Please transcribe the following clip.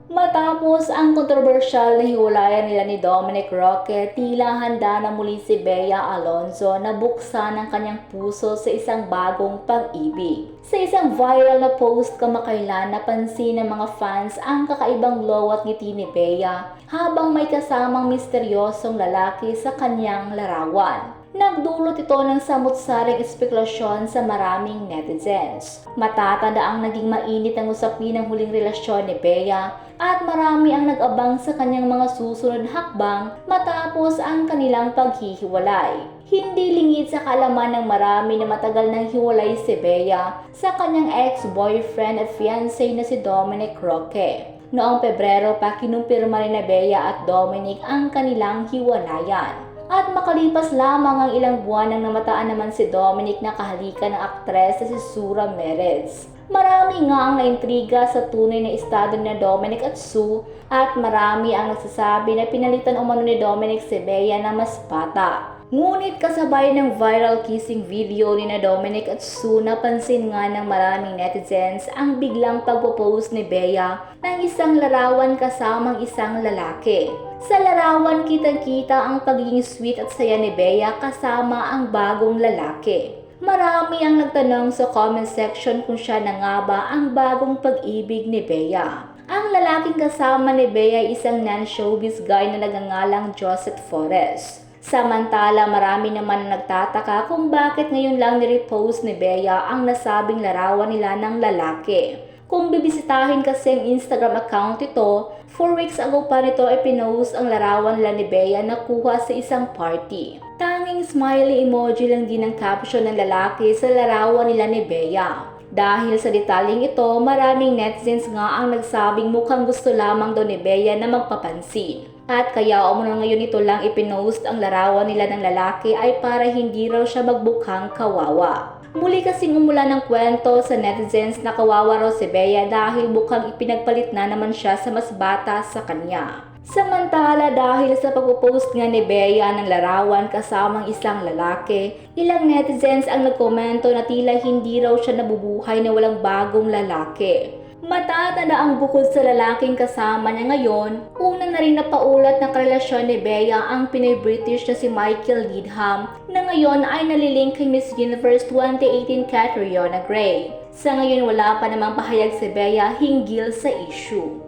Matapos ang kontrobersyal na hiwalayan nila ni Dominic Roque, tila handa na muli si Bea Alonzo na buksan ang kanyang puso sa isang bagong pag-ibig. Sa isang viral na post kamakailan, napansin ng mga fans ang kakaibang glow at ngiti ni Bea habang may kasamang misteryosong lalaki sa kanyang larawan. Nagdulot ito ng samut-saring espekulasyon sa maraming netizens. Matatanda ang naging mainit ang usapin ng huling relasyon ni Bea at marami ang nag-abang sa kanyang mga susunod hakbang matapos ang kanilang paghihiwalay. Hindi lingid sa kaalaman ng marami na matagal nang hiwalay si Bea sa kanyang ex-boyfriend at fiancé na si Dominic Roque. Noong Pebrero pa kinumpirma ni Bea at Dominic ang kanilang hiwalayan. At makalipas lamang ang ilang buwan nang namataan naman si Dominic na kahalikan ng aktres na si Sue Ramirez. Marami nga ang naintriga sa tunay na estado ni Dominic at Sue at marami ang nagsasabi na pinalitan umano ni Dominic si Bea na mas bata. Ngunit kasabay ng viral kissing video ni Dominic at Sue, napansin nga ng maraming netizens ang biglang pagpo-post ni Bea ng isang larawan kasamang isang lalaki. Sa larawan kitang-kita ang pagiging sweet at saya ni Bea kasama ang bagong lalaki. Marami ang nagtanong sa comment section kung siya na nga ba ang bagong pag-ibig ni Bea. Ang lalaking kasama ni Bea ay isang non-showbiz guy na nagangalang Joseph Forrest. Samantala, marami naman ang nagtataka kung bakit ngayon lang nirepost ni Bea ang nasabing larawan nila ng lalaki. Kung bibisitahin kasi ang Instagram account ito, 4 weeks ago pa nito ipinost ang larawan nila ni Bea na kuha sa isang party. Tanging smiley emoji lang din ang caption ng lalaki sa larawan nila ni Bea. Dahil sa detaling ito, maraming netizens nga ang nagsabing mukhang gusto lamang daw ni Bea na magpapansin. At kaya umano ngayon ito lang ipinost ang larawan nila ng lalaki ay para hindi raw siya magbukhang kawawa. Muli kasing umulan ng kwento sa netizens na kawawa raw si Bea dahil mukhang ipinagpalit na naman siya sa mas bata sa kanya. Samantala, dahil sa pagpo-post nga ni Bea ng larawan kasamang isang lalaki, ilang netizens ang nagkomento na tila hindi raw siya nabubuhay na walang bagong lalaki. Matatanda ang bukod sa lalaking kasama niya ngayon, una na rin napaulat na karelasyon ni Bea ang Pinoy-British na si Michael Needham na ngayon ay nalilink kay Miss Universe 2018 Catriona Gray. Sa ngayon wala pa namang pahayag si Bea hinggil sa issue.